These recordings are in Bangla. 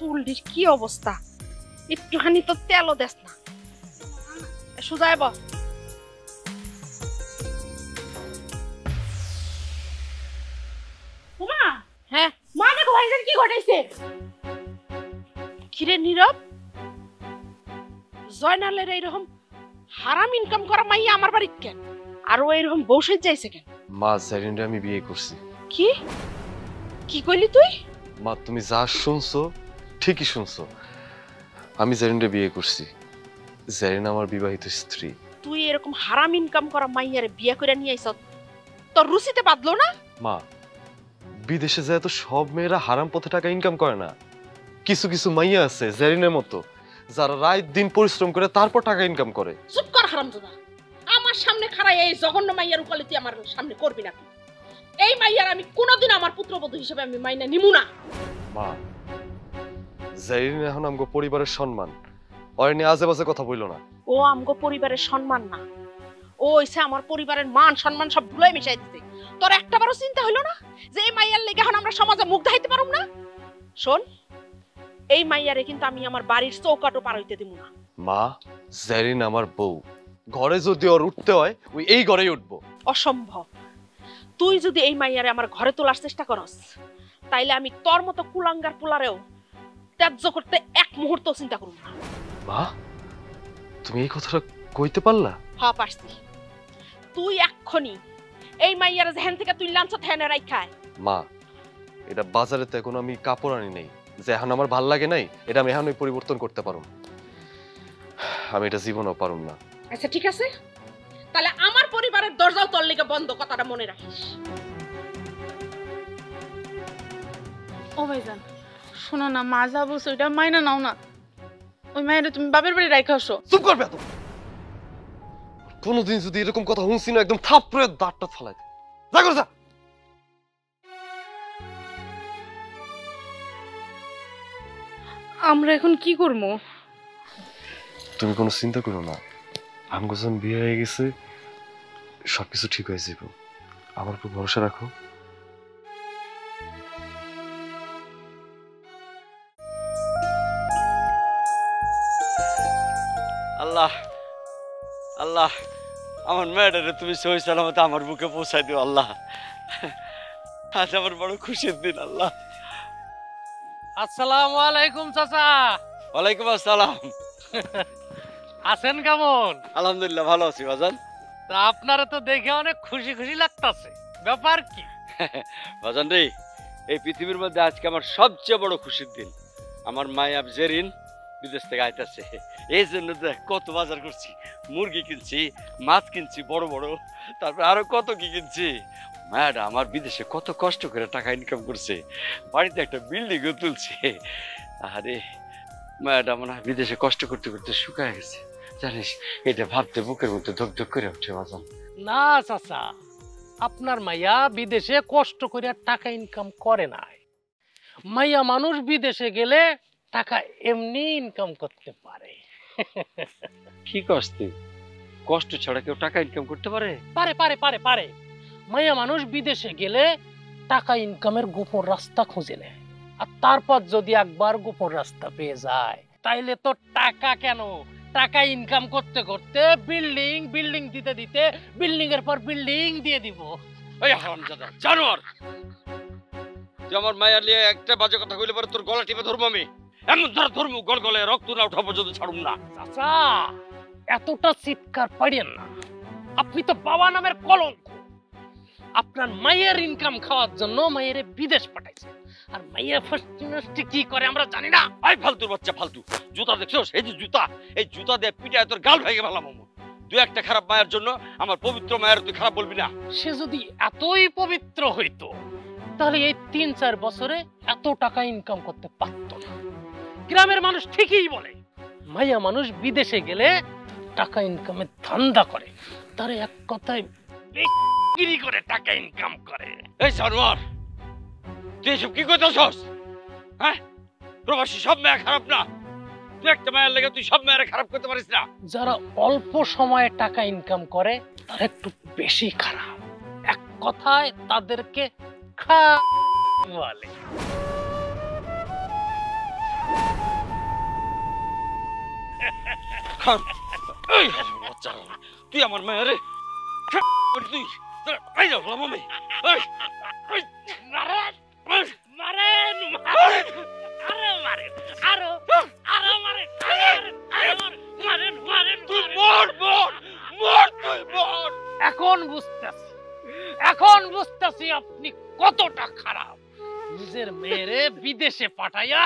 চুলটির কি অবস্থা, একটুখানি তো তেলও দেস না। সোজা বল। ওমা, হ্যাঁ মানে গো ভাইজান কি ঘটাইছে? কিরে নীরব, জয়নালের এইরকম হারাম ইনকাম করা মাইয়া আমার বাড়িতে কেন? আর ও এইরকম বসে যাইছে কেন? মা, জারিনরে আমি বিয়ে করছি। কি কি কইলি তুই? মা, তুমি যা শুনছো ঠিকই শুনছো। আমি জারিনরে বিয়ে করছি। জারিন আমার বিবাহিত স্ত্রী। তুই এরকম হারাম ইনকাম করা মাইয়ারে বিয়ে করে নিয়ে আইছ, তোর রুচিতে বাদলো না? মা, বিদেশে যায় তো সব মেয়েরা হারাম পথে টাকা ইনকাম করে না। কিছু কিছু মাইয়া আছে জারিনের মতো, যারা রাত দিন পরিশ্রম করে তারপর টাকা ইনকাম করে। চুপ কর হারামজাদা, আমার সামনে খাড়াই এই জঘন্য মাইয়ার উকালি তুই আমার সামনে করবি না। এই মাইয়ার আমি কোনোদিন আমার পুত্রবধূ হিসেবে আমি মাইনা নিমু না। মা, জারিন এখন আমগো পরিবারের সম্মান, ওর নিয়ে আজে বাজে কথা বইলো না। ও আমগো পরিবারের সম্মান না, ও হইছে আমার পরিবারের মান সম্মান সব ভুলাই মিশাই দিতে। তোর একটাবারও চিন্তা হইলো না যে এই মাইয়ার লেগে এখন আমরা সমাজে মুখ দেখাইতে পারুম না? শোন, এই মাইয়ারে কিন্তু আমি আমার বাড়ির চৌকাটও পার হইতে দিব না। মা, জারিন আমার বউ, ঘরে যদি ওর উঠতে হয় ওই এই ঘরেই উঠবো। অসম্ভব। তুই যদি এই মাইয়ারে আমার ঘরে তোলার চেষ্টা করস, তাইলে আমি তোর মতো কুলাঙ্গার পোলারেও ত্যায্য করতে এক মুহূর্ত চিন্তা করব না। মা, তুমি এই কথাটা কইতে পারলা? হ্যাঁ পারছি। তুই এক্ষুনি এই মাইয়ারে যেখান থেকে তুই লাঞ্চ থেনে রাখায়। মা, এটা বাজারে তো এখন আমি কাপড় আনি নাই যে এখন আমার ভাল লাগে নাই এটা আমি এখনই পরিবর্তন করতে পারুম। আমি এটা জীবনেও পারুম না। আচ্ছা ঠিক আছে, তাহলে আমার পরিবারের দরজাও তোর লেগে বন্ধ, কথাটা মনে রাখিস। ও ভাইজান শোনো না, মা যা বলছো ওইটা মাইনা নাও না। ওই মায়েরা তুমি বাপের বাড়ি রাইখা আসো। চুপ করবে এত। কোনোদিন যদি এরকম কথা শুনছি না একদম থাপড়ে দাঁতটা ফালাই দে। যা করে যা। আমরা এখন কি করবো? তুমি কোনো চিন্তা করো না, আমগো যখন বিয়ে হয়ে গেছে সবকিছু ঠিক হয়ে যাবে। আমার উপর ভরসা রাখো। আল্লাহ আল্লাহ, আমার মেয়েটারে তুমি সহি সালামতে আমার বুকে পৌঁছাই দিও আল্লাহ। আজ আমার বড় খুশির দিন আল্লাহ। আসসালামু আলাইকুম চাচা। ওয়ালাইকুম আসসালাম। আছেন কেমন? আলহামদুলিল্লাহ ভালো আছি বাজান। তা আপনারা তো দেখে অনেক খুশি খুশি লাগতাছে, ব্যাপার কি? বাজান রে, এই পৃথিবীর মধ্যে আজকে আমার সবচেয়ে বড় খুশির দিন। আমার মায়াব জেরিন বিদেশ থেকে আইতাছে, এই জন্য কত বাজার করছি, মুরগি কিনছি, মাছ কিনছি বড় বড়, তারপর আরো কত কি কিনছি। মায়াটা আমার বিদেশে কত কষ্ট করে টাকা ইনকাম করছে, বাড়িতে একটা বিল্ডিংও তুলছে। আরে মায়াটা মনে হয় বিদেশে কষ্ট করতে করতে শুকায় গেছে, জানিস? এটা ভাবতে বুকের মধ্যে ধক ধক করে উঠে বাজান। না চাচা, আপনার মাইয়া বিদেশে কষ্ট করে টাকা ইনকাম করে নাই। মাইয়া মানুষ বিদেশে গেলে টাকা এমনি ইনকাম করতে পারে। কি কষ্ট, কষ্ট ছাড়া কেউ টাকা ইনকাম করতে পারে? পারে পারে পারে পারে। মাইয়া মানুষ বিদেশে গেলে টাকা ইনকামের গোপন রাস্তা খুঁজে নেয়, আর তারপর যদি একবার গোপন রাস্তা পেয়ে যায় তাইলে তো টাকা কেন, টাকা ইনকাম করতে করতে বিল্ডিং বিল্ডিং দিতে দিতে বিল্ডিং এর পর বিল্ডিং দিয়ে দিব। এই হারামজাদা জানোয়ার, তুই আমার মায়ের নিয়ে একটা বাজে কথা কইলে পরে তোর গলা টিপে ধরবো আমি। এমন ধর্ম গলে রক্ত না ওঠা পর্যন্ত ছাড়ুম না। চাচা এতটা চিৎকার পাইয়েন না, আপনি তো বাবা নামের কলঙ্ক। আপনার মায়ের ইনকাম খাওয়ার জন্য মায়ের বিদেশ পাঠাইছে, আর মায়ের ফার্স্ট কি করে আমরা জানি না। আই ফালতুর বাচ্চা ফালতু। জুতা দেখছোস? এই যে জুতা, এই জুতা দিয়ে পিটায় তোর গাল ভেঙে ফেলাম। দুই একটা খারাপ মায়ের জন্য আমার পবিত্র মায়ের তুই খারাপ বলবি না। সে যদি এতই পবিত্র হইতো তাহলে এই ৩-৪ বছরে এত টাকা ইনকাম করতে পারতো না। গ্রামের মানুষ ঠিকই বলে, মাইয়া মানুষ বিদেশে গেলে টাকা ইনকামের ধান্দা করে, তার এক কথায় বিক্রি করে টাকা ইনকাম করে। এই জানোয়ার, তুই এসব কি কইতাছস? হ্যাঁ, প্রবাসী সব মেয়ে খারাপ না, তুই একটা মায়ের লেগে তুই সব মেয়েরা খারাপ করতে পারিস না। যারা অল্প সময়ে টাকা ইনকাম করে তারা একটু বেশি খারাপ, এক কথায় তাদেরকে খারাপ বলে। খান এই বাচ্চা তুই আমার মায়ের রে তুই এই যাও মামি এই মারেন মারেন মারেন আরে মারেন আরো আরো মারেন মারেন মারেন তুই মর মর মর তুই মর। এখন বুঝতেছি আপনি কতটা খারাপ। নিজের মেয়েরে বিদেশে পাঠাইয়া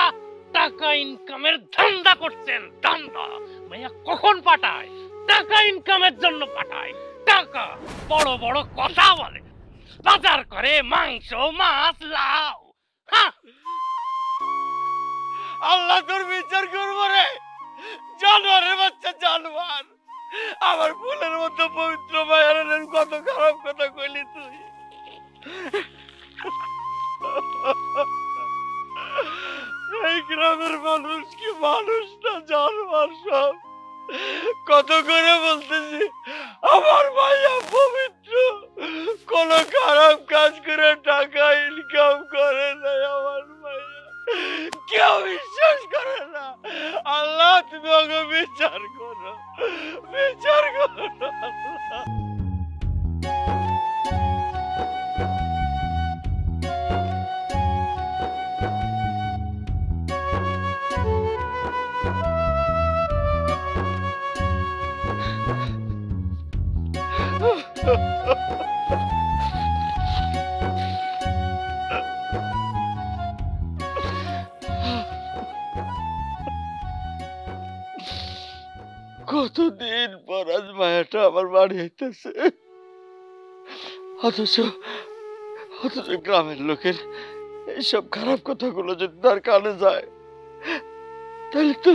টাকা ইনকামের ধান্দা করছেন। ধান্দা মাইয়া কখন পাঠায়? টাকা ইনকামের জন্য পাঠায়। টাকা বড় বড় কথা বলে, বাজার করে মাংস মাছ লাউ। হ্যাঁ, আল্লাহ তোর বিচার করবো রে জানোয়ারের বাচ্চা জানোয়ার। আমার ফুলের মতো পবিত্র মায়ের কত খারাপ কথা কইলি তুই। এই গ্রামের মানুষ কি মানুষ না জানোয়ার সব। কত করে বলতেছি আমার মাইয়া পবিত্র, কোন খারাপ কাজ করে টাকা ইনকাম করে নাই আমার মাইয়া, কেউ বিশ্বাস করে না। আল্লাহ তুমি ওকে বিচার করো, বিচার করো আল্লাহ। কতদিন পর আজ মায়াটা আমার বাড়ি আইতেছে, অথচ গ্রামের লোকের এইসব খারাপ কথাগুলো যদি তার কানে যায় তাহলে তো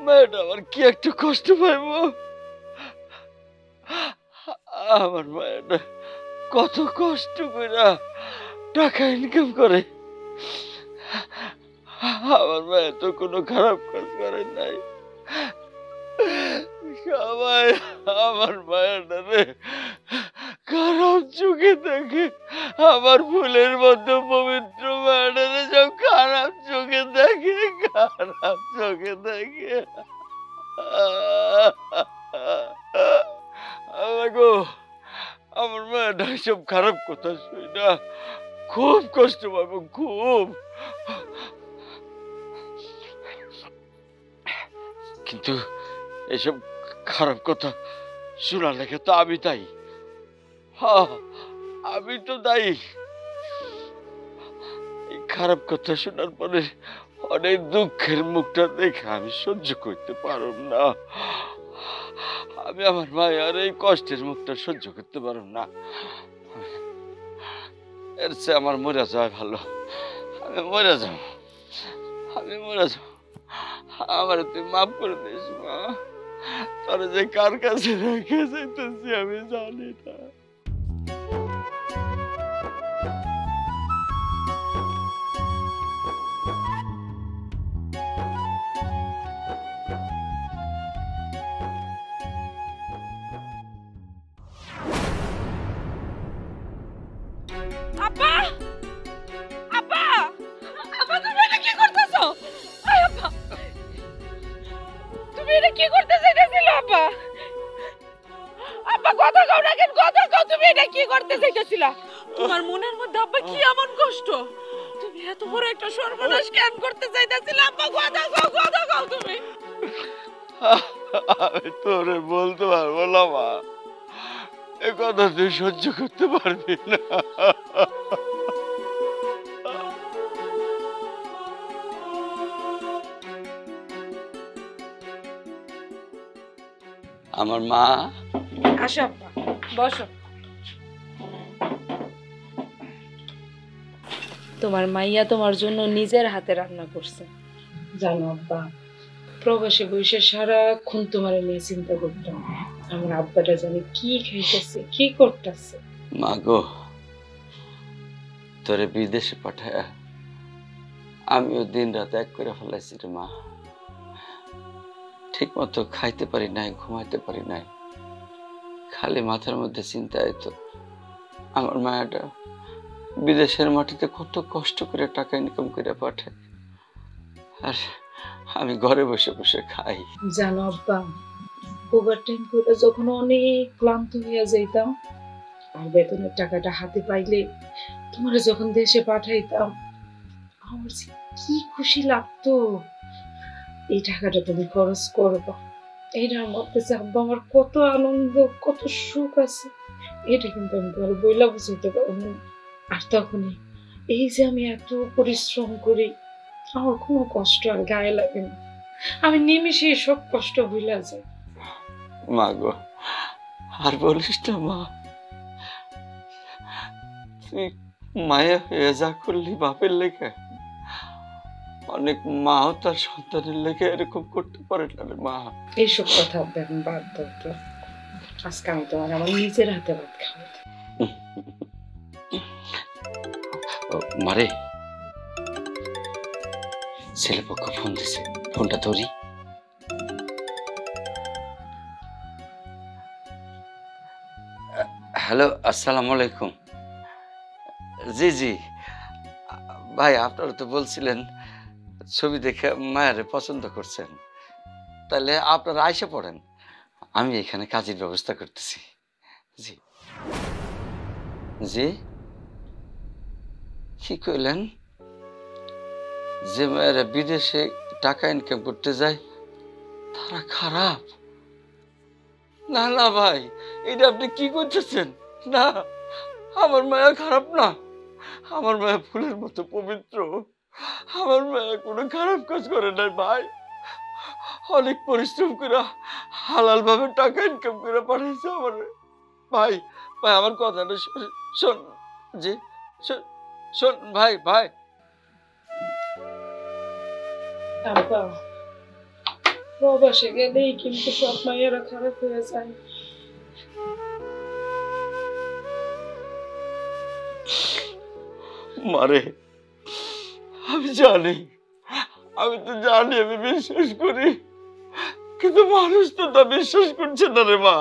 মায়াটা আমার কি একটু কষ্ট পাইব। আমার মায়াটা কত কষ্ট করে টাকা ইনকাম করে, আমার মায়া তো কোনো খারাপ কাজ করে নাই। সবাই আমার মায়াটারে খারাপ চোখে দেখে, আমার ফুলের মতো পবিত্র মায়াটারে সব খারাপ চোখে দেখে, খারাপ চোখে দেখে। গো আমার মায়াটা সব খারাপ কথা শুই না খুব কষ্ট পাবো, খুব। কিন্তু এসব খারাপ কথা শোনার লেগে তো আমি দায়ী। আমি তো দায়ী। এই খারাপ কথা শোনার পরে অনেক দুঃখের মুখটা দেখে আমি সহ্য করতে পারব না। আমি আমার মায়ের এই কষ্টের মুখটা সহ্য করতে পারব না। এর চেয়ে আমার মরে যাওয়া ভালো। আমি মরে যাব, আমি মরে যাব। আমার তুই মাফ করে দিস মা। তোরা যে কার কাছে রেখে যাইতেছি আমি জানি না। আব্বা আব্বা আব্বা তুমি এটা কি করতেছো? আব্বা তুমি এটা কি করতে চাইতেছিল? আব্বা আব্বা কথা কও না কেন? কথা কও, তুমি এটা কি করতে চাইতেছিল? তোমার মনের মধ্যে আব্বা কি এমন কষ্ট? তুমি এত বড় একটা সর্বনাশ কেন করতে চাইতেছিল? আব্বা কথা কও তুমি। আমি তোরে বলতে পারবো না মা, এ কথা তুই সহ্য করতে পারবি না। আমার মা। আসো আব্বা, বসো। তোমার মাইয়া তোমার জন্য নিজের হাতে রান্না করছে। জানো আব্বা, প্রবাসে বসে সারাক্ষণ তোমার নিয়ে চিন্তা করতাম, আমার আব্বাটা জানি কি খাইতেছে কি করতেছে। মা গো, তোরে বিদেশে পাঠায় আমিও দিন রাত এক করে ফেলাইছি রে মা। ঠিক মতো খাইতে পারি নাই, ঘুমাইতে পারি নাই, খালি মাথার মধ্যে চিন্তা আইতো আমার মায়াটা বিদেশের মাটিতে কত কষ্ট করে টাকা ইনকাম করে পাঠায়, আর আমি ঘরে বসে বসে খাই। জানো আব্বা, ওভারটাইম করে যখন অনেক ক্লান্ত হইয়া যাইতাম আর বেতনের টাকাটা হাতে পাইলে তোমার যখন দেশে পাঠাইতাম, আমার যে কি খুশি লাগতো। এই টাকাটা তুমি খরচ করবা, এটার মধ্যে যে আব্বা আমার কত আনন্দ, কত সুখ আছে, এটা কিন্তু আমি তোমার বইলা বুঝাইতে পারবো না। আর তখনই এই যে আমি এত পরিশ্রম করি, আমার কোনো কষ্ট আর গায়ে লাগে না, আমি নিমেষে সব কষ্ট ভুলা যাই। মা গো, আর বলিস না মা, তুই মায়া হয়ে যা করলি বাপের লেগে, অনেক মাও তার সন্তানের লেগে এরকম করতে পারে না রে মা। এইসব কথা এখন বাদ দাও তো, আজকে আমি তোমার আমার নিজের হাতে ভাত খাওয়াই। মারে, ছেলে পক্ষ ফোন দিছে, ফোনটা ধরি। হ্যালো, আসসালামু আলাইকুম। জি জি ভাই, আপনারা তো বলছিলেন ছবি দেখে মায়ের পছন্দ করছেন, তাহলে আপনারা আইসা পড়েন, আমি এখানে কাজের ব্যবস্থা করতেছি। জি জি, কি কইলেন? যে মেয়েরা বিদেশে টাকা ইনকাম করতে যায় তারা খারাপ? না না ভাই, এটা আপনি কি করতেছেন? না, আমার মায়া খারাপ না, আমার মায়া ফুলের মতো পবিত্র, আমার মায়া কোনো খারাপ কাজ করে নাই ভাই। অনেক পরিশ্রম করে হালাল ভাবে টাকা ইনকাম করে পাঠাইছে আমার ভাই। ভাই আমার কথাটা শোন, জি শোন ভাই। ভাই আব্বা, প্রবাসে গেলেই কিন্তু সব মায়েরা খারাপ হয়ে যায়। মারে, আমি জানি, আমি তো জানি, আমি বিশ্বাস করি, কিন্তু মানুষ তো তা বিশ্বাস করছে না রে মা।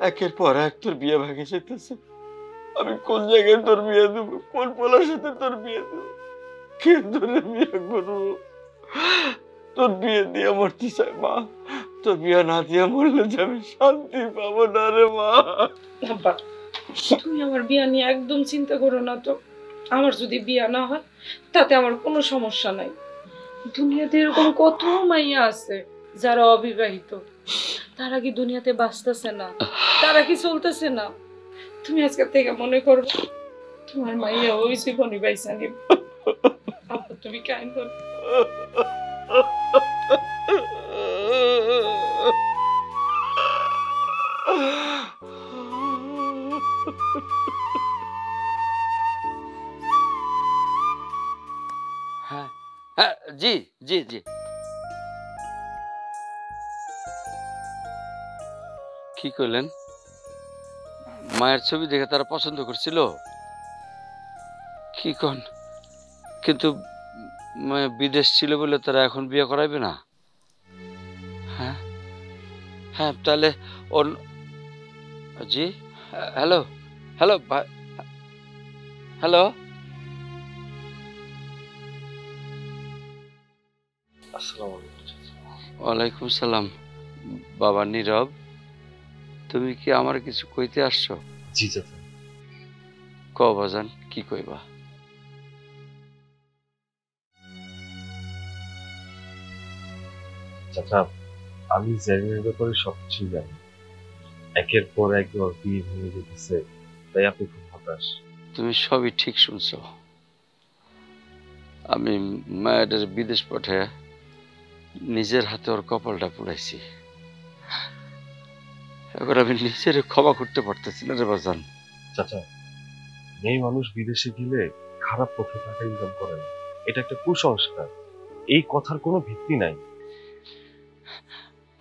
একের পর এক তোর বিয়ে ভেঙে যেতেছে, আমি কোন জায়গায় তোর বিয়ে দেবো, কোন পোলার সাথে তোর বিয়ে দেবো, কে তোর বিয়ে করবো? তোর বিয়ে দিয়ে মরতে চাই মা, তোর বিয়ে না দিয়ে মরলে যে আমি শান্তি পাবো না রে মা। আব্বা, তুমি আমার বিয়া নিয়ে একদম চিন্তা করো না তো। আমার যদি বিয়া না হয় তাতে আমার কোনো সমস্যা নাই। দুনিয়াতে এরকম কত মাইয়া আছে যারা অবিবাহিত, তারা কি দুনিয়াতে বাঁচতেছে না, তারা কি চলতেছে না? তুমি আজকে থেকে মনে করো তোমার মাইয়া ওই জীবনই বাইসা নিব। আব্বা, তুমি কাইন্দ না। হ্যাঁ হ্যাঁ, জি জি জি। কি করলেন? মায়ের ছবি দেখে তারা পছন্দ করছিল? কি কন? কিন্তু মায়া বিদেশ ছিল বলে তারা এখন বিয়ে করাইবে না? হ্যাঁ হ্যাঁ, তাহলে ওর, জি হ্যালো হ্যালো ভাই, হ্যালো। আসসালামু আলাইকুম। ওয়ালাইকুম সালাম। বাবা নীরব, তুমি কি আমার কিছু কইতে আসছো? জি চাচা। ক বাজান, কি কইবা? চাচা, আমি জেরিনের ব্যাপারে সবকিছু জানি। একের পর এক ওর বিয়ে ভেঙে যেতেছে, তাই আপনি খুব হতাশ। তুমি সবই ঠিক শুনছো। আমি মায়েদের বিদেশ পাঠায় নিজের হাতে ওর কপালটা পুড়াইছি। এখন আমি নিজের ক্ষমা করতে পারতেছি না রে বাজান। চাচা, মেয়ে মানুষ বিদেশে গেলে খারাপ পথে টাকা ইনকাম করে না, এটা একটা কুসংস্কার। এই কথার কোনো ভিত্তি নাই।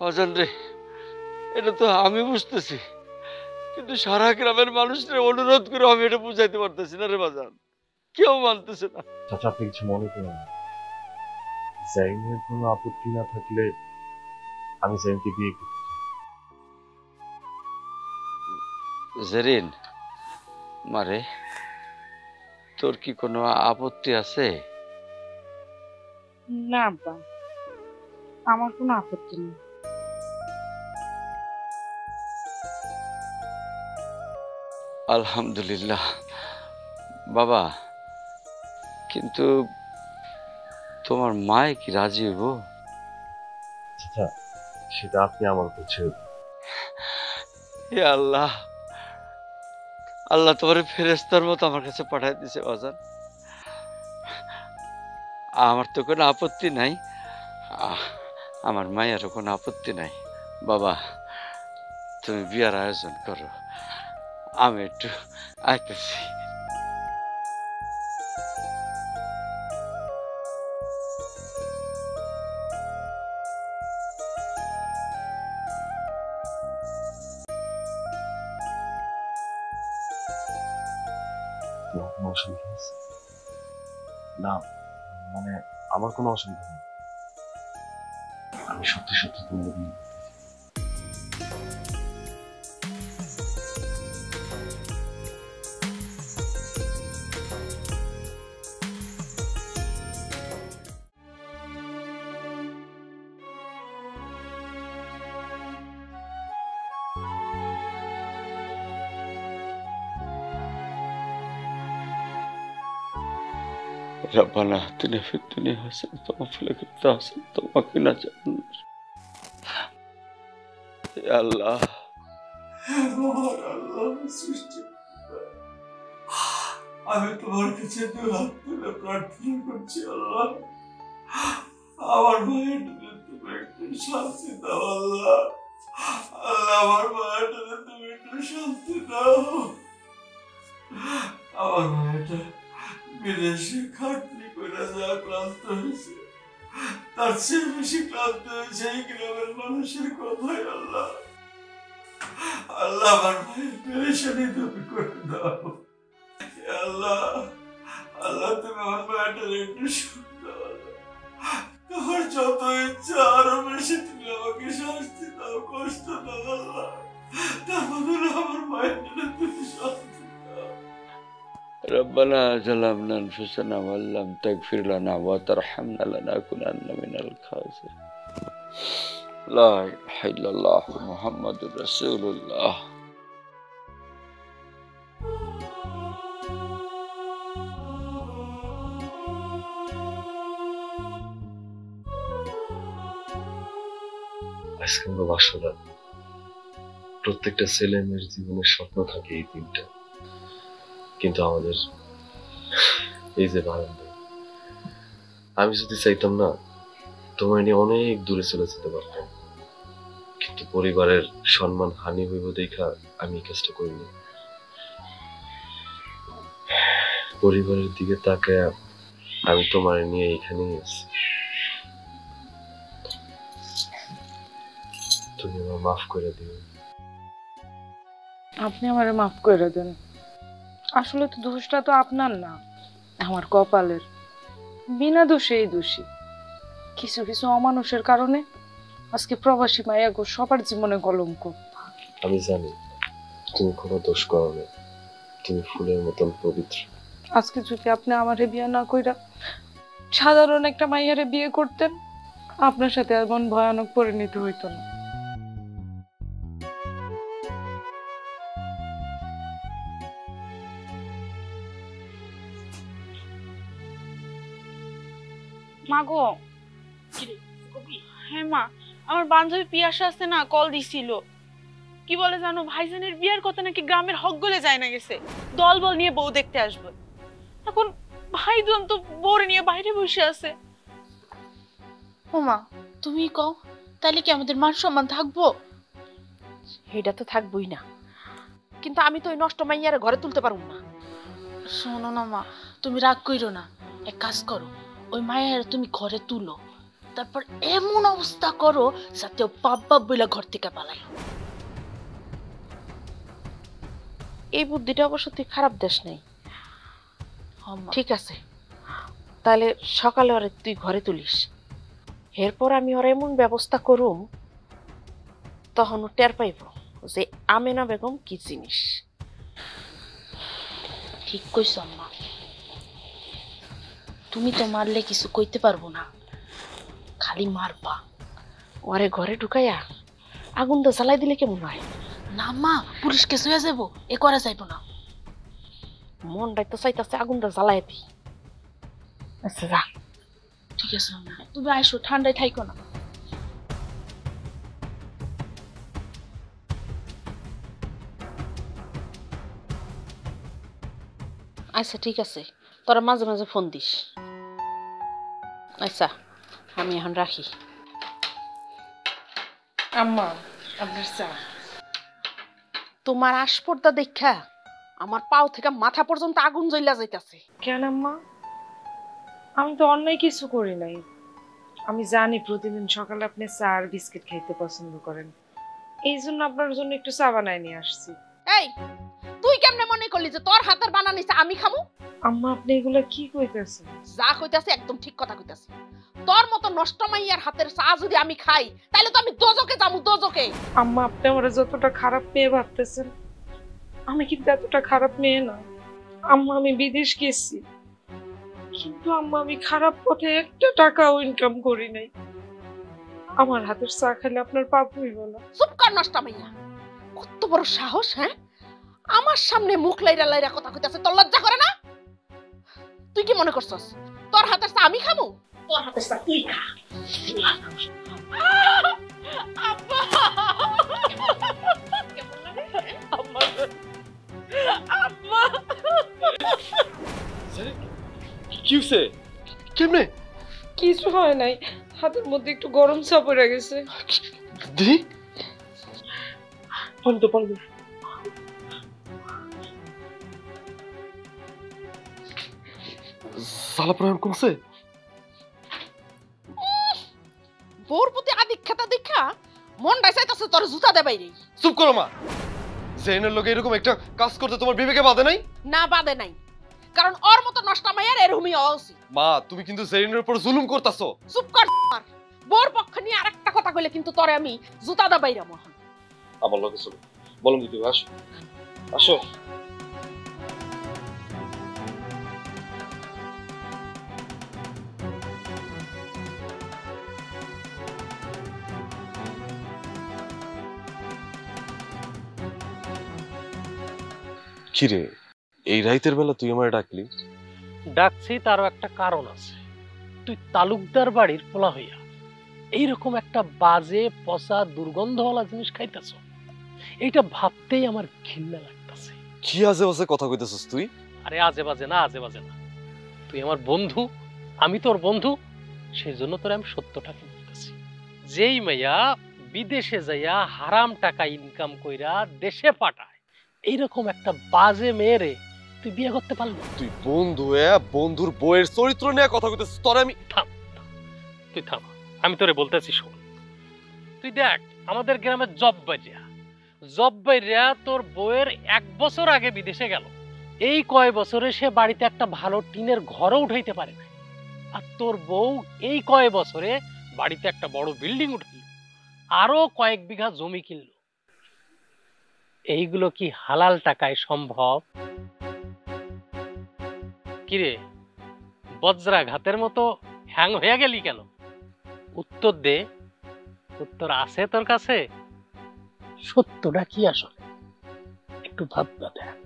বাজান রে, এটা তো আমি বুঝতেছি, কিন্তু সারা গ্রামের মানুষদের অনুরোধ করে আমি এটা বুঝাইতে পারতেছি না রে বাজান, কেউ মানতেছে না। চাচা, আপনি কিছু মনে করেন না। জাইনের কোনো আপত্তি না থাকলে আমি জাইনকে বিয়ে করতে চাই। জেরিন, মারে, তোর কি কোনো আপত্তি আছে? না আব্বা, আমার কোনো আপত্তি নেই। আলহামদুলিল্লাহ বাবা, কিন্তু তোমার মায় কি রাজি হইব? আচ্ছা, সেটা আপনি আমার কাছে। হে আল্লাহ, আল্লাহ তোমার ফেরেশতার মতো আমার কাছে পাঠাই দিছে বাজান। আমার তো কোনো আপত্তি নাই, আমার মায়েরও কোনো আপত্তি নাই। বাবা, তুমি বিয়ার আয়োজন করো, আমি একটু আইতেছি। তোমার কোনো অসুবিধা আছে? না, মানে আমার কোনো অসুবিধা নেই। আমি সত্যি সত্যি তোমাকে বিয়ে করতে চাই। ربنا آتنا في الدنيا حسنة وفي الآخرة حسنة وقنا عذاب النار يا الله আমি তোমার কাছে দু হাত তুলে প্রার্থনা করছি আল্লাহ, আমার ভাইয়ের তুমি একটু শান্তি দাও আল্লাহ। আল্লাহ, আমার ভাইয়ের তুমি একটু শান্তি দাও। আমার ভাইটা বিদেশে খাটনি করে যা ক্লান্ত হয়েছে, তার চেয়ে বেশি ক্লান্ত হয়েছে এই গ্রামের মানুষের কথাই আল্লাহ। আল্লাহ, আমার ভাইয়ের পেরেশানি তুমি করে দাও আল্লাহ। আল্লাহ, তুমি আমার ভাইটার একটু সুখ দাও। তোমার যত ইচ্ছা আরো বেশি তুমি আমাকে শাস্তি দাও, কষ্ট দাও আল্লাহ, তার বদলে আমার ভাইয়ের তুমি শান্তি দাও। ربنا ظلمنا أنفسنا وإن لم تغفر لنا وترحمنا لنكونن من الخاسرين لا إله إلا الله محمد رسول الله আজকে আমরা বাসরা প্রত্যেকটা ছেলে মেয়ের জীবনের স্বপ্ন থাকে এই দিনটা, কিন্তু আমাদের এই যে বারান্দা, আমি যদি চাইতাম না তোমায় নিয়ে অনেক দূরে চলে যেতে পারতাম, কিন্তু পরিবারের সম্মান হানি হইব দেখা আমি এই কাজটা করিনি। পরিবারের দিকে তাকায় আমি তোমার নিয়ে এখানেই আছি। তুমি আমার মাফ করে দিও। আপনি আমারে মাফ করে দেন। আসলে তো দোষটা তো আপনার না, আমার কপালের। বিনা দোষেই দোষী। কিছু কিছু অমানুষের কারণে আজকে প্রবাসী মাইয়া গো সবার জীবনে কলঙ্ক। আমি জানি তুমি কোনো দোষ করো না, তুমি ফুলের মতন পবিত্র। আজকে যদি আপনি আমারে বিয়ে না কইরা সাধারণ একটা মাইয়ারে বিয়ে করতেন, আপনার সাথে এমন ভয়ানক পরিণতি হইতো না। মা গো, হ্যাঁ মা, আমার বান্ধবী পিয়াসা আছে না, কল দিছিল। কি বলে জানো, ভাইজানের বিয়ের কথা নাকি গ্রামের হক গলে যায় না গেছে, দল বল নিয়ে বউ দেখতে আসবে। এখন ভাইজন তো বউরে নিয়ে বাইরে বসে আছে। ও মা, তুমি কও, তাহলে কি আমাদের মান সম্মান থাকবো? এটা তো থাকবোই না, কিন্তু আমি তো ওই নষ্ট মাইয়ারে ঘরে তুলতে পারবো না। শোনো না মা, তুমি রাগ কইরো না, এক কাজ করো, ওই মায়ের তুমি ঘরে তুলো, তারপর এমন অবস্থা করো যাতে ও পাপ পাপ বইলা ঘর থেকে পালায়। এই বুদ্ধিটা অবশ্য তুই খারাপ দেশ নেই। ঠিক আছে, তাহলে সকালে ওরে তুই ঘরে তুলিস, এরপর আমি ওর এমন ব্যবস্থা করুম তখন ও টের পাইব যে আমেনা বেগম কি জিনিস। ঠিক কইছ আম্মা, তুমি তো মারলে কিছু কইতে পারবো না, খালি মারবা, ওরে ঘরে ঢুকাইয়া আগুনটা জ্বালাই দিলে কেমন হয়? না মা, পুলিশ কেস হয়ে যাবো, এ করা যাইব না। মনটাই তো চাইতেছে আগুনটা জ্বালাই দিই। আচ্ছা যা। ঠিক আছে মা, তুমি আইসো, ঠান্ডায় থাইকো না। আচ্ছা ঠিক আছে, তোরা মাঝে মাঝে ফোন দিস। আচ্ছা আমি এখন রাখি। আম্মা আপনার চা। তোমার আসপর্দা দেখা আমার পাও থেকে মাথা পর্যন্ত আগুন জ্বলা যাইতাছে। কেন আম্মা? আমি তো অন্যায় কিছু করি নাই। আমি জানি প্রতিদিন সকালে আপনি চা আর বিস্কিট খাইতে পছন্দ করেন, এই জন্য আপনার জন্য একটু চা বানায় নিয়ে আসছি। এই তুই কেমনে মনে করলি যে তোর হাতের বানানি চা আমি খামু? আম্মা আপনি এগুলা কি কইতেছেন? যা কইতাছি একদম ঠিক কথা কইতাছি। তোর মতো নষ্ট মাইয়ার হাতের চা যদি আমি খাই তাহলে তো আমি দোজকে যামু, দোজকে। আম্মা আপনি আমার যতটা খারাপ মেয়ে ভাবতেছেন, আমি কিন্তু এতটা খারাপ মেয়ে না। আম্মা আমি বিদেশ গেছি, কিন্তু আম্মা আমি খারাপ পথে একটা টাকাও ইনকাম করি নাই। আমার হাতের চা খেলে আপনার পাপ হইব না। চুপ কর নষ্ট মাইয়া, কত বড় সাহস! হ্যাঁ, আমার সামনে মুখ লাইরা লাইরা কথা কইতাছে, তোর লজ্জা করে না? তুই কি মনে করছস তোর হাতের চা আমি খামু? তোর হাতের চা তুই খা। আব্বা, আব্বা, আব্বা, কি হইছে? কেমনে? কিছু হয় নাই, হাতের মধ্যে একটু গরম চা পড়ে গেছে। দি পালতো পালতো। সালা প্রেম কমছে? বোর প্রতি আদিক্ষাতা দেখা মনটা চাইতাছে তোর জুতা দে বাইরে। চুপ করো মা। জেনের লোক এরকম একটা কাজ করতে তোমার বিবেকে বাধে নাই? না বাদে নাই, কারণ ওর মতো নষ্ট মাইয়ার এরকমই হওয়া উচিত। মা তুমি কিন্তু জেনের উপর জুলুম করতাছো। চুপ কর। বোর পক্ষ নিয়ে আরেকটা কথা কইলে কিন্তু তোরে আমি জুতা দা বাইরা মহন। আমার লগে চলো, বলুন দিদি আসো আসো। কিরে, এই রাইতের বেলা তুই আমায় ডাকলি? ডাকছি তারও একটা কারণ আছে। তুই তালুকদার বাড়ির পোলা হইয়া এইরকম একটা বাজে পচা দুর্গন্ধওয়ালা জিনিস খাইতেছ, এইটা ভাবতেই আমার ঘৃণা লাগতেছে। কি আজে বাজে কথা কইতেছস তুই? আরে আজে বাজে না, আজে বাজে না। তুই আমার বন্ধু, আমি তোর বন্ধু, সেই জন্য তোর আমি সত্যটাকে বলতেছি। যেই মাইয়া বিদেশে যাইয়া হারাম টাকা ইনকাম কইরা দেশে পাঠায়, এইরকম একটা বাজে মেয়েরে তুই বিয়ে করতে পারলি? তুই বন্ধু বন্ধুর বইয়ের চরিত্র নিয়ে কথা কইতেছিস? তোরে আমি তুই থাম, আমি তোরে বলতেছি শোন। তুই দেখ আমাদের গ্রামের জব্বাইরা তোর বউয়ের 1 বছর আগে বিদেশে গেল। এই কয় বছরে সে বাড়িতে একটা ভালো টিনের ঘরও উঠাইতে পারে না। আর তোর বউ এই কয় বছরে বাড়িতে একটা বড় বিল্ডিং উঠাইল, আরো কয়েক বিঘা জমি কিনল। এইগুলো কি হালাল টাকায় সম্ভব? কিরে বজ্রা ঘাতের মতো হ্যাং হয়ে গেলি কেন? উত্তর দে, উত্তর আছে তোর কাছে? সত্যটা কি আসলে একটু ভাবনা দেখ,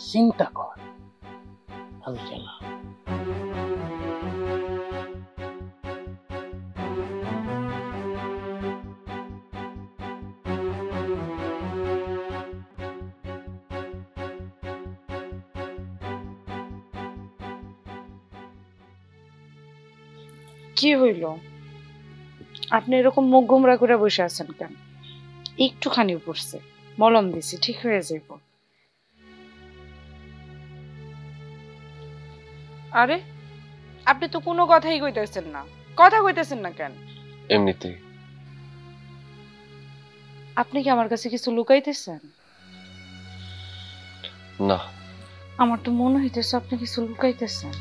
চিন্তা কর। আমি জানা কি হইল? আপনি এরকম মুখ গোমরা করে বসে আছেন কেন? একটুখানি পড়ছে, মলম দিছি, ঠিক হয়ে যাইব। আরে আপনি তো কোনো কথাই কইতেছেন না, কথা কইতেছেন না কেন? এমনিতেই। আপনি কি আমার কাছে কিছু লুকাইতেছেন? না, আমার তো মনে হইতেছে আপনি কিছু লুকাইতেছেন।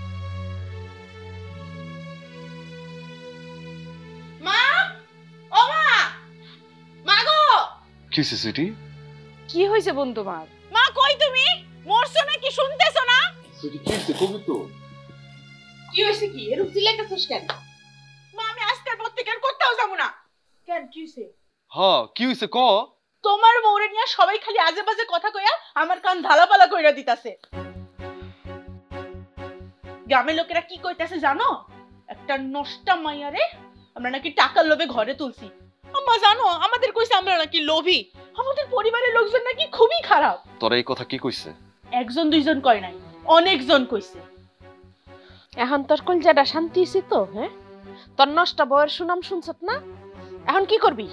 মা, ও মা, মা গো। কি সুইটি? কি হইছে বোন তোমার? মা কই তুমি? মরছো নাকি শুনতেছো না? সুইটি কি হইছে কবি তো? কি হইছে? কি এরকম চিল্লাইতেছস কেন? মা আমি আজকের পর থেকে আর কোথাও কি হইছে? কি হইছে ক? তোমার বউরে নিয়ে সবাই খালি আজে বাজে কথা কইয়া আমার কান ধালাপালা কইরা দিতাছে। গ্রামের লোকেরা কি কইতাছে জানো? একটা নষ্টা মাইয়ারে আমরা নাকি টাকার লোভে ঘরে তুলছি। আম্মা জানো আমাদের কইছে আমরা নাকি লোভী। আমাদের পরিবারের লোকজন নাকি খুবই খারাপ। তোর এই কথা কি কইছে? একজন দুইজন কয় নাই, অনেকজন কইছে। এখন তোর কলজাটা শান্তি হইছে তো? হ্যাঁ, তোর নষ্ট বউয়ের সুনাম শুনছত না? এখন কি করবি?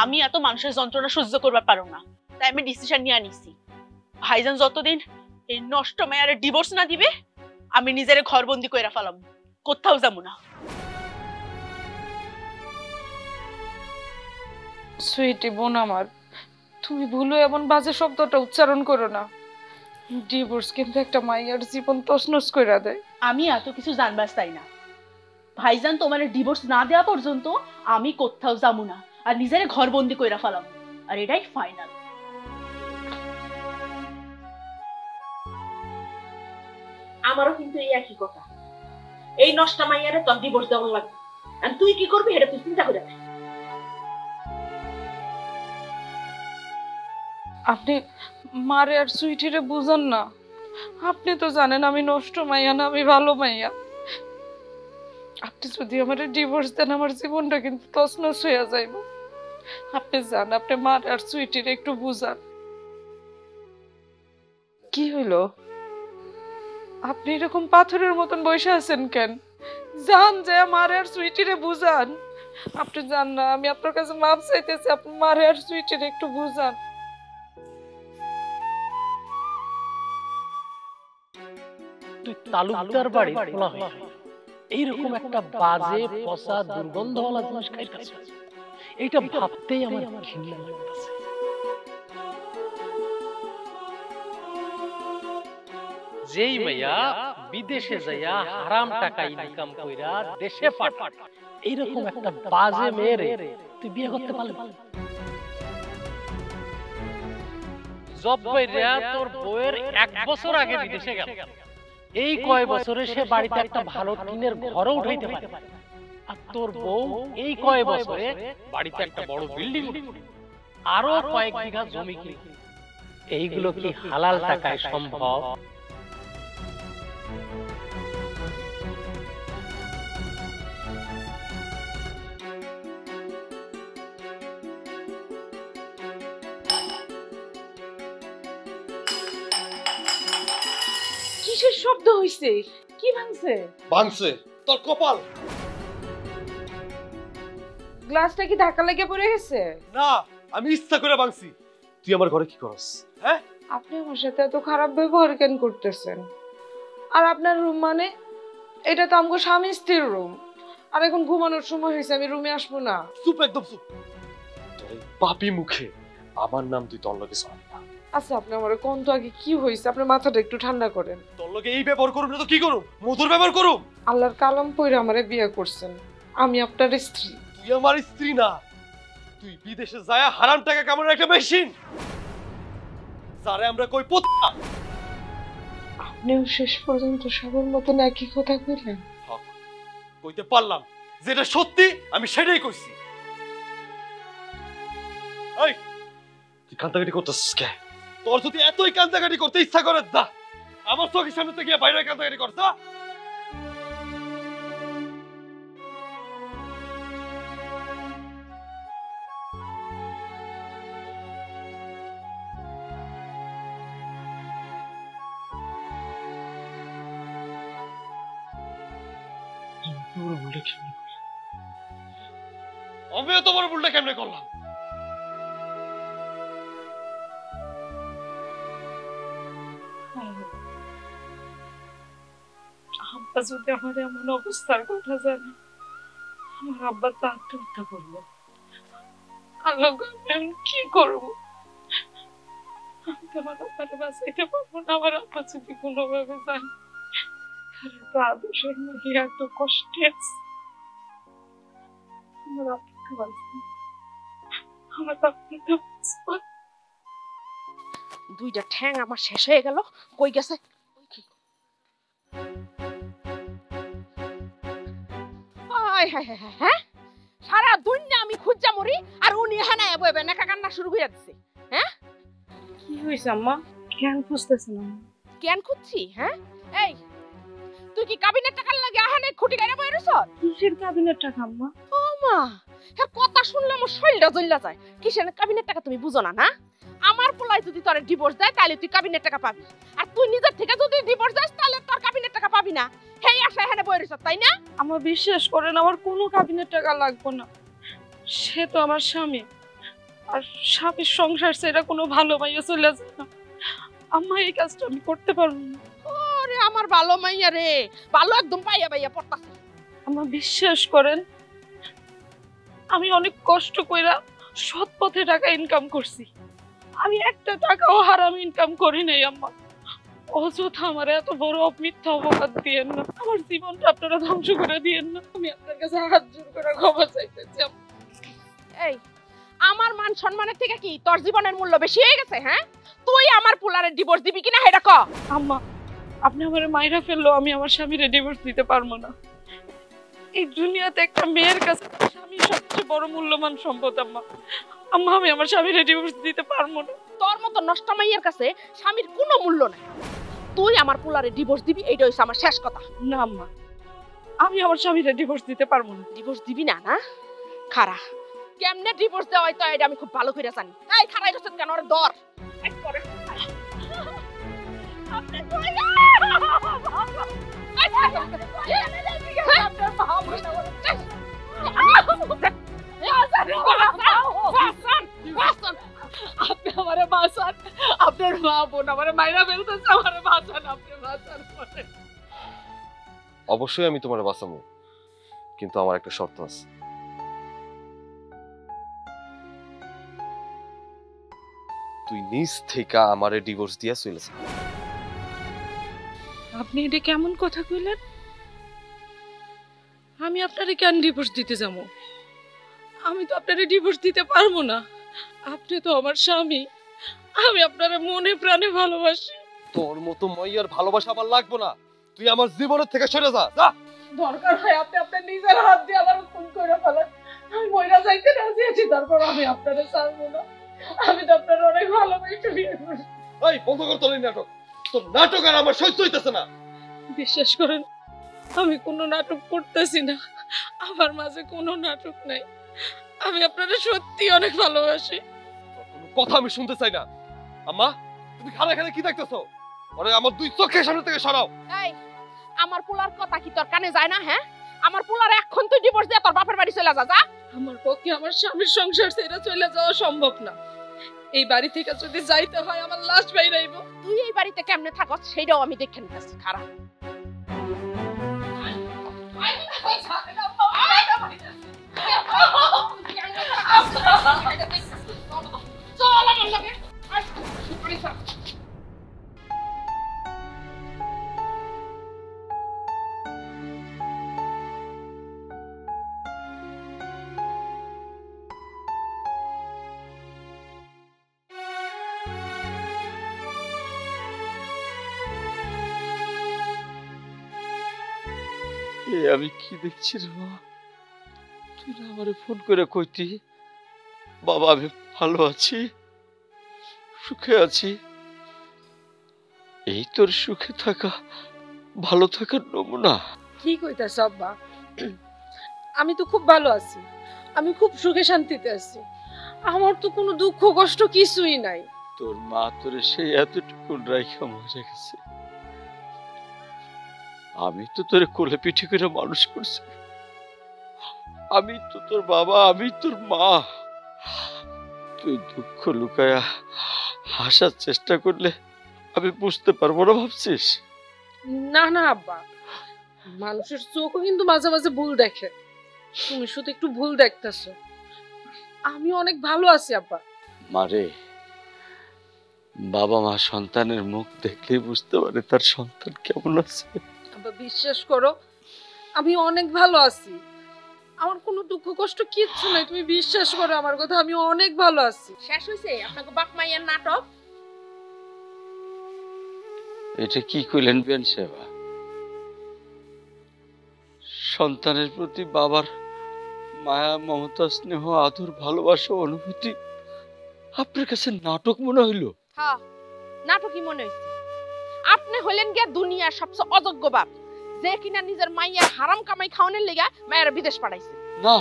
আমি এত মানুষের যন্ত্রণা সহ্য করবার পারো না, তাই আমি ডিসিশন নিয়ে নিছি ভাইজান যতদিন এই নষ্ট মেয়ারে ডিভোর্স না দিবে আমি নিজের ঘরবন্দি কইরা ফেলাম, কোথাও যাবো না। সুইটি বোন আমার, তুমি ভুলো এমন বাজে শব্দটা উচ্চারণ করো না। ডিভোর্স কিন্তু একটা মাইয়ার জীবন তছনছ কইরা দেয়। আমি এত কিছু জানবার চাই না। ভাইজান তোমার ডিভোর্স না দেওয়া পর্যন্ত আমি কোথাও যাবো না আর নিজের ঘরবন্দি কইরা ফেলাম, আর এটাই ফাইনাল। আমারও কিন্তু এই একই কথা। এই নষ্ট মাইয়ারে তোর ডিভোর্স দেওয়া লাগবে। আর তুই কি করবি এটা তুই চিন্তা করে দেখ। আপনি মারে আর সুইটিরে বুঝান না। আপনি তো জানেন আমি নষ্ট মাইয়া না, আমি ভালো মাইয়া। আপনি যদি আমার ডিভোর্স দেন আমার জীবনটা কিন্তু তছনছ হইয়া যাইব। আপনি জান, আপনি মারে আর সুইটিরে একটু বুঝান। কি হইল? আপনি এরকম পাথরের মতন বসে আছেন কেন? জান যে মারে আর সুইটিরে বুঝান। আপনি জান না আমি আপনার কাছে মাপ চাইতেছি, আপনি মারে আর সুইটিরে একটু বুঝান। তুই তালুকদার বাড়ি খোলা হয়ে এইরকম একটা বাজে পচা দুর্গন্ধওয়ালা জিনিস খাইতেছিস, এইটা ভাবতেই আমার ঘৃণা লাগতেছে। যেই মাইয়া বিদেশে যাইয়া হারাম টাকা ইনকাম কইরা দেশে পাঠায়, এইরকম একটা বাজে মেয়েরে তুই বিয়ে করতে পারলি? জব কইরা তোর বউয়ের 1 বছর আগে বিদেশে গেল, এই কয় বছরে সে বাড়িতে একটা ভালো টিনের ঘরও উঠাইতে পারে, আর তোর বউ এই কয় বছরে বাড়িতে একটা বড় বিল্ডিং আরো কয়েক বিঘা জমি কিনে। এইগুলো কি হালাল টাকায় সম্ভব? কিসের শব্দ হইছে? কি ভাঙছে? ভাঙছে তোর কপাল। গ্লাসটা কি ধাক্কা লেগে পড়ে গেছে? না, আমি ইচ্ছা করে ভাঙছি। তুই আমার ঘরে কি করস? হ্যাঁ, আপনি আমার সাথে এত খারাপ ব্যবহার কেন করতেছেন? আর আপনার রুম মানে? এটা তো আমগো স্বামী স্ত্রীর রুম। আর এখন ঘুমানোর সময় হয়েছে, আমি রুমে আসবো না। চুপ, একদম চুপ। তোর এই পাপী মুখে আমার নাম তুই তোর লগে চলবি না। আচ্ছা আপনি আমার কোন তো আগে কি হয়েছে, আপনার মাথাটা একটু ঠান্ডা করেন। তোর লগে এই ব্যবহার করুম না তো কি করুম? মধুর ব্যবহার করুম। আল্লাহর কালাম পইরা আমারে বিয়ে করছেন, আমি আপনার স্ত্রী। তুই আমার স্ত্রী না, তুই বিদেশে যায় হারাম টাকা কামানোর একটা মেশিন, যারে আমরা কই পোতা। আপনিও শেষ পর্যন্ত সবার মতন একই কথা কইলেন। কইতে পারলাম, যেটা সত্যি আমি সেটাই কইছি। এই তুই কান্দাকাটি করতেছিস কে? তোর যদি এতই কান্দাকাটি করতে ইচ্ছা করে দা আমার চোখের সামনে থেকে বাইরে কান্দাকাটি কর দা। আমিও তোমার ভুলটা কেমনে করলাম? আব্বা যদি আমার এমন অবস্থার কথা জানে, আমার আব্বা তো আত্মহত্যা করবো। আল্লাহ আমি কি করবো? আমি তো আমার আব্বারে বাঁচাইতে পারবো না। আমার আব্বা যদি কোনোভাবে জানে তো আদর্শের মধ্যে এত কষ্টে আছে, আমার আব্বাকে বাঁচাবো, আমার আব্বাকে বাঁচাবো। দুইটা ঠ্যাং আমার শেষ হয়ে গেল। কই গেছে? হায় হায় হায় হায়, হ্যাঁ সারা দুনিয়া আমি খুঁজা মরি আর উনি এখানে বইবে নাকা কান্না শুরু করে দিছে। হ্যাঁ কি হয়েছে আম্মা? কেন খুঁজতেছেন আম্মা? কেন খুঁজছি? হ্যাঁ এই তুই কি কাবিনের টাকার লাগে এখানে খুঁটি গাইরা বই রইছ? কিসের কাবিনের টাকা আম্মা? ও মা, হ্যাঁ কথা শুনলে আমার শরীরটা জ্বললা যায়। কিসের কাবিনের টাকা তুমি বুঝো না? না আমার পোলাই যদি তোর ডিভোর্স দেয় তাহলে তুই কাবিনের টাকা পাবি, আর তুই নিজের থেকে যদি ডিভোর্স দিস তাহলে তোর কাবিনের টাকা পাবি না। হেই আশা এখানে বই রইছ, তাই না? আমার বিশ্বাস করেন, আমার কোনো কাবিনের টাকা লাগবে না। সে তো আমার স্বামী, আর স্বামীর সংসার সেটা কোনো ভালো মাইয়া চলে যায় না। আম্মা এই কাজটা আমি করতে পারবো না। ওরে আমার ভালো মাইয়া রে, ভালো একদম পাইয়া পাইয়া পড়তাছে। আম্মা বিশ্বাস করেন, আমি অনেক কষ্ট কইরা সৎ পথে টাকা ইনকাম করছি। আমি একটা টাকাও হারাম ইনকাম করি নাই আম্মা। অযথা আমার এত বড় মিথ্যা অপবাদ দিয়েন না, আমার জীবনটা আপনারা ধ্বংস করে দিয়েন না। আমি আপনার কাছে হাত জোর করে ক্ষমা চাইতেছি আম্মা। এই আমার মান সম্মানের থেকে কি তোর জীবনের মূল্য বেশি হয়ে গেছে? হ্যাঁ তুই আমার পোলারের ডিভোর্স দিবি কিনা এটা ক। আম্মা আপনি আমার মায়েরা ফেললো, আমি আমার স্বামীরে ডিভোর্স দিতে পারবো না। এই দুনিয়াতে একটা মেয়ের কাছে তার স্বামী সবচেয়ে বড় মূল্যবান সম্পদ আম্মা। আম্মা আমি আমার স্বামীরে ডিভোর্স দিতে পারবো না। তোর মতো নষ্ট মাইয়ের কাছে স্বামীর কোনো মূল্য নাই। তুই আমার পোলারে ডিভোর্স দিবি, এইটা হইছে আমার শেষ কথা। না আম্মা, আমি আমার স্বামীরে ডিভোর্স দিতে পারবো না। ডিভোর্স দিবি না? না খারা কেমনে ডিভোর্স দেওয়া হয় তো এটা আমি খুব ভালো করে জানি। এই খারাই রসদ কেন ওরে দর একবারে আপনি কই না আপনি আমারে বাঁচান, আপনার মা বোন আমারে মাইরা ফেলতেছে, আমারে বাঁচান, আপনি বাঁচান। অবশ্যই আমি তোমার বাঁচাবো, কিন্তু আমার একটা শর্ত আছে। তুই নিজ থেকে আমারে ডিভোর্স দিয়া চলেছ। আপনি এটা কেমন কথা কইলেন? আমি আপনারে কেন ডিভোর্স দিতে যাবো? আমি তো আপনারে ডিভোর্স দিতে পারবো না। আপনি তো আমার স্বামী, আমি আপনারে মনে প্রাণে ভালোবাসি। তোর মতো মাইয়ার ভালোবাসা আমার লাগবো না, তুই আমার জীবনের থেকে সরে যা। যা দরকার হয় আপনি আপনার নিজের হাত দিয়ে আমার খুন করে ফেলেন, আমি মইরা যাইতে রাজি আছি, তারপর আমি আপনারে ছাড়বো না। আমি তো আপনার অনেক ভালোবাসি বিয়ে করছি। এই বন্ধ কর তোর এই নাটক, তোর নাটক আর আমার সহ্য হইতেছে না। বিশ্বাস করেন আমি কোনো নাটক করতেছি না, আমার মাঝে কোনো নাটক নাই। আমি আপনারে সত্যি অনেক ভালোবাসি। কোনো কথা আমি শুনতে চাই না। আম্মা তুমি খানা খানা কি দেখতেছো? আরে আমার দুই চোখের সামনে থেকে সরাও। এই আমার পোলার কথা কি তোর কানে যায় না? হ্যাঁ আমার পোলার এখন তুই ডিভোর্স দিয়ে তোর বাপের বাড়ি চলে যা। যা আমার পক্ষে আমার স্বামীর সংসার ছেড়ে চলে যাওয়া সম্ভব না। এই বাড়ি থেকে যদি যাইতে হয় আমার লাশ বাইরাইব। তুই এই বাড়িতে কেমনে থাকস সেইটাও আমি দেখে নিতেছি। খারাপ চল আমার লগে আমি কি দেখছি রে বাবা? তুই না আমারে ফোন করে কইতি বাবা আমি ভালো আছি, সুখে আছি। এই তোর সুখে থাকা ভালো থাকার নমুনা? কি কইতাছ আব্বা? আমি তো খুব ভালো আছি, আমি খুব সুখে শান্তিতে আছি। আমার তো কোনো দুঃখ কষ্ট কিছুই নাই। তোর মা তোরে সেই এতটুকু রাইখা মরে গেছে। আমি তো তোরে কোলে পিঠে করে মানুষ করছি, আমি তো তোর বাবা, আমি তোর মা। তুই দুঃখ লুকায়া হাসার চেষ্টা করলে আমি বুঝতে পারবো না ভাবছিস? না না আব্বা, মানুষের চোখও কিন্তু মাঝে মাঝে ভুল দেখে। তুমি শুধু একটু ভুল দেখতেছো। আমি অনেক ভালো আছি আব্বা। মারে, বাবা মা সন্তানের মুখ দেখলেই বুঝতে পারে তার সন্তান কেমন আছে। আব্বা বিশ্বাস করো, আমি অনেক ভালো আছি, আমার কোনো দুঃখ কষ্ট কিচ্ছু নাই। তুমি বিশ্বাস করো আমার কথা, আমি অনেক ভালো আছি। শেষ হইছে আপনাকে বাপ মাইয়ের নাটক? এটা কি কইলেন বেন সেবা? সন্তানের প্রতি বাবার মায়া, মমতা, স্নেহ, আদর, ভালোবাসা, অনুভূতি আপনার কাছে নাটক মনে হইল? হ্যাঁ, নাটকই মনে হইছে। আপনি হলেন গিয়া দুনিয়ার সবচেয়ে অযোগ্য বাপ, যে কিনা নিজের মাইয়ার হারাম কামাই খাওয়ানোর লেগা মায়ের বিদেশ পাঠাইছে। না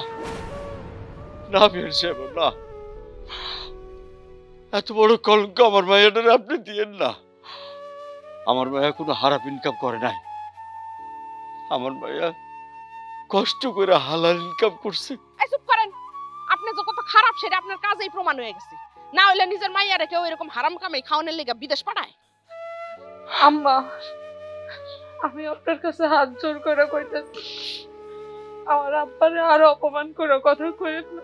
না বিয়ান সাহেব, না, এত বড় কলঙ্ক আমার মায়ের আপনি দিয়েন না। আমার মায়া কোনো হারাপ ইনকাম করে নাই। আমার মায়া কষ্ট করে হালাল ইনকাম করছে। এই চুপ করেন, আপনি যে কত খারাপ সেটা আপনার কাজেই প্রমাণ হয়ে গেছে। না হইলে নিজের মাইয়ারে কেউ এরকম হারাম কামাই খাওয়ানোর লেগা বিদেশ পাঠায়? আম্মা, আমি আপনার কাছে হাত জোর করে কইতেছি, আমার আব্বারে আর অপমান করে কথা কইেন না।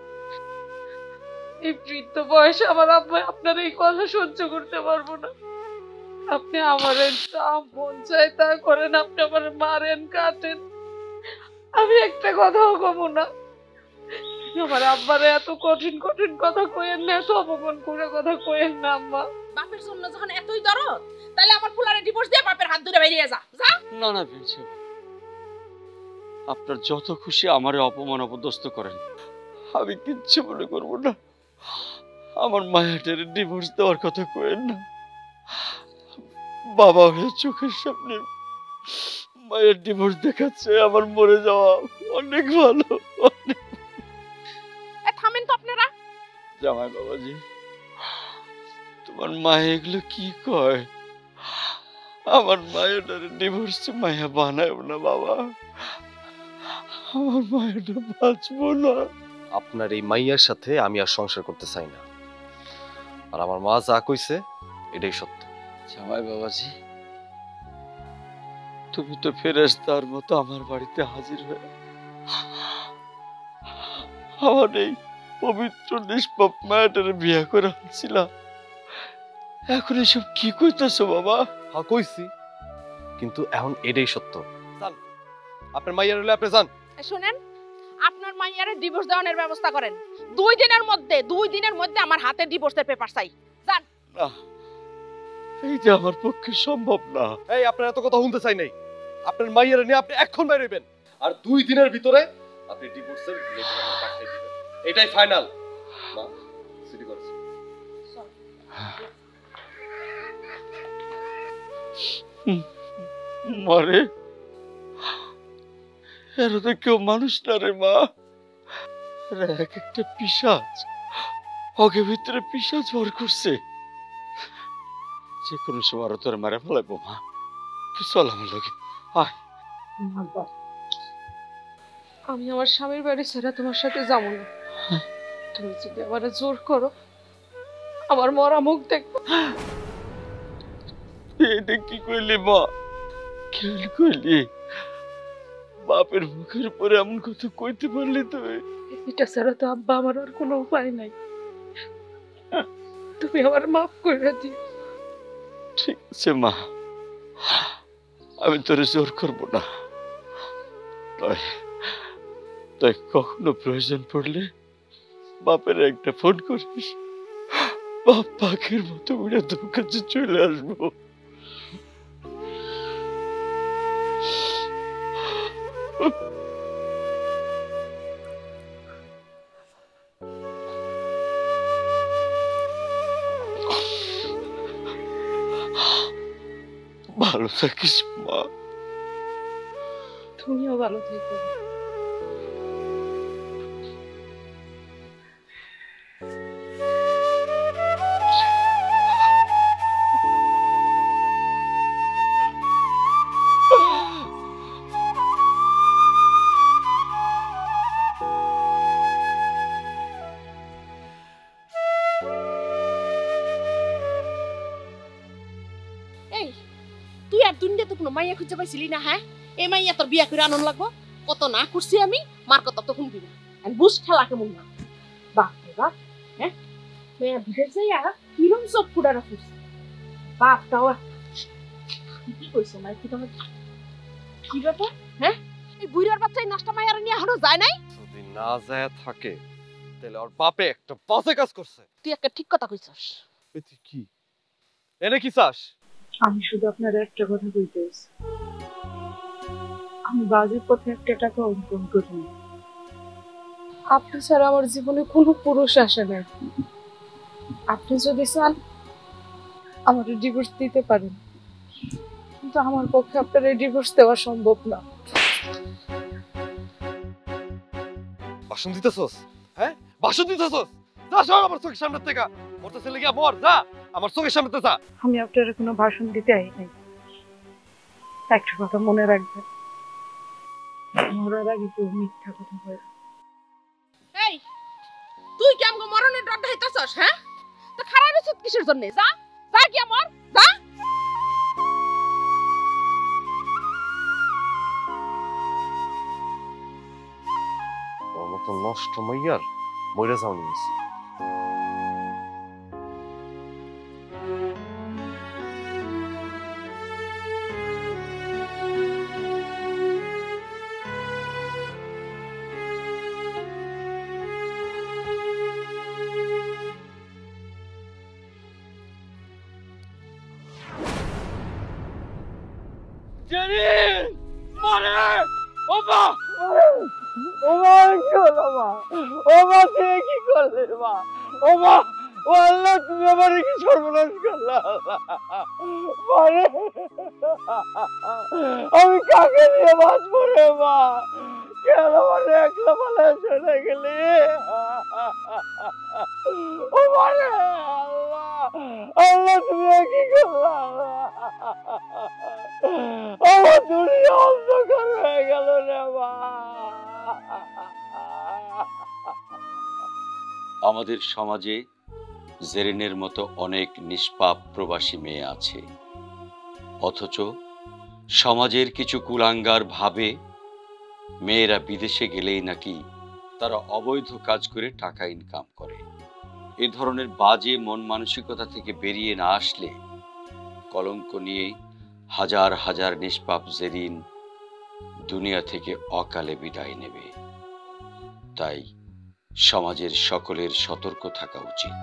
এই বৃদ্ধ বয়সে আমার আব্বা আপনার এই কথা সহ্য করতে পারবো না। আপনি আমার যা মন চায় তা করেন, আপনি আমার মারেন, কাটেন, আমি একটা কথাও কব না। আমার আব্বারে এত কঠিন কঠিন কথা কইেন না, এত অপমান করে কথা কইেন না আম্মা। বাপের জন্য যখন এতই দরদ, তাহলে আমার ফুলারে ডিভোর্স দিয়ে বাপের হাত ধরে বেরিয়ে যা। যা। না না বিয়ান সাহেব, আপনার যত খুশি আমারে অপমান অপদস্থ করেন, আমি কিচ্ছু মনে করবো না। আমার মায়াটারে ডিভোর্স দেওয়ার কথা কইেন না। বাবা হয়ে চোখের সামনে মায়ের ডিভোর্স দেখাচ্ছে, আমার মরে যাওয়া অনেক ভালো। থামেন তো আপনারা। জামাই বাবাজি, তোমার মায়ে এগুলো কি কয়? আমার মায়ের ডিভোর্স মায়া বানায় না বাবা, আমার মায়েরটা বাঁচবো না। আপনার এই মাইয়ার সাথে আমি আর সংসার করতে চাই না, আর আমার মা যা কইছে এটাই সত্য। জামাই বাবাজি, তুমি তো ফেরেশতার মতো আমার বাড়িতে হাজির হয়ে আমার এই পবিত্র নিষ্পাপ মায়াটারে বিয়ে করে আনছিলা, এখন এসব কি কইতেছো বাবা? হ্যাঁ কইছি, কিন্তু এখন এটাই সত্য। যান, আপনার মাইয়ার হলে আপনি যান। শুনেন, আপনার মাইয়ারে ডিভোর্স দেওয়ানোর ব্যবস্থা করেন। 2 দিনের মধ্যে আমার হাতে ডিভোর্সের পেপার চাই। যান। না, এইটা আমার পক্ষে সম্ভব না। এই আপনার এত কথা শুনতে চাই নাই। আপনার মাইয়ার নিয়ে আপনি এখন বাইরে হইবেন, আর 2 দিনের ভিতরে আপনি ডিভোর্সের লেটার পাঠিয়ে দিবেন। এটাই ফাইনাল। মা, সিটি করছে। মারে, এরা তো কেউ মানুষ না রে মা, এরা এক একটা পিশাচ। ওকে ভিতরে পিশাচ ভর করছে, যে কোনো সময় আরো তোর মারে ফেলাইবো। মা, তুই চল আমার লগে আয়। আমি আমার স্বামীর বাড়ি ছেড়ে তোমার সাথে যাবো না। তুমি যদি আমার জোর করো, আমার মরা মুখ দেখবো। এটা কি কইলি মা? কেন কইলি? বাপের মুখের উপরে এমন কথা কইতে পারলি তুই? এটা ছাড়া তো আব্বা আমার আর কোনো উপায় নাই। তুমি আমার মাফ করে দিও। ঠিক আছে মা, আমি তোরে জোর করবো না। তাই কখনো প্রয়োজন পড়লে বাপের একটা ফোন করিস, বাপ পাখির মতো উড়ে তোর কাছে চলে আসবো। ভালো থাকিস মা। তুমিও ভালো থেকো। এই, তুই আর দুনিয়াতে কোনো মাইয়া খুঁজে পাইছিলি না? হ্যাঁ, এই মাইয়া তোর বিয়া করে আনন্দ লাগবো? কত না করছি আমি, মার কথা তো শুনবি না। আমি বুঝ খেলা কেমন না। বাপ রে বাপ, হ্যাঁ, মেয়া বিদেশ যাইয়া কিরম চোখ ফুটা রাখিস। বাপটাও কি কইছো মাই, কি তোমার কি ব্যাপার? হ্যাঁ, এই বুইড়ার বাচ্চা এই নষ্ট মাইয়ার নিয়ে এখনো যায় নাই? যদি না যায় থাকে তাহলে ওর বাপে একটা বাজে কাজ করছে। তুই একটা ঠিক কথা কইছস। তুই কি এনে কি চাস? আমি শুধু আপনার একটা কথা কইতেছি, আমি বাজে পথে একটা টাকা অর্জন করি। আপনি ছাড়া আমার জীবনে কোনো পুরুষ আসে না। আপনি যদি চান আমার ডিভোর্স দিতে পারেন, কিন্তু আমার পক্ষে আপনার এই ডিভোর্স দেওয়া সম্ভব না। ভাষণ দিতেছস? হ্যাঁ, ভাষণ দিতেছস? যা সর আমার চোখের সামনে থেকে। ওটা ছেলে গিয়া মর, যা আমার চোখের সামনে থেকে যা। আমি আপনার কোনো ভাষণ দিতে আই নাই। একটা কথা মনে রাখবেন, মরার আগে কেউ মিথ্যা কথা বলে। এই তুই কি আমগো মরণের ডর দেখাইতাছস? হ্যাঁ, তো খারাপ হইছিস কিসের জন্য? যা যা কি আমার যা। তোর মতো নষ্ট মাইয়ার মইরা যাও নিয়েছি। জেরিন মারে ওবা ওবা কি হলো মা? ওবা তুই কি করলে মা? ওবা ও আল্লাহ, তুমি আমার কি সর্বনাশ করলা মারে? আমি কাকে নিয়ে বাঁচবো রে মা? কেন মানে একলা পালা চলে গেলি? ও মারে আল্লাহ, আল্লাহ তুমি কি করলা? আমার দুনিয়া অন্ধকার হয়ে গেল রে মা। আমাদের সমাজে জেরিনের মতো অনেক নিষ্পাপ প্রবাসী মেয়ে আছে, অথচ সমাজের কিছু কুলাঙ্গার ভাবে মেয়েরা বিদেশে গেলেই নাকি তারা অবৈধ কাজ করে টাকা ইনকাম করে। এ ধরনের বাজে মন মানসিকতা থেকে বেরিয়ে না আসলে কলঙ্ক নিয়ে হাজার হাজার নিষ্পাপ জেরিন দুনিয়া থেকে অকালে বিদায় নেবে। তাই সমাজের সকলের সতর্ক থাকা উচিত।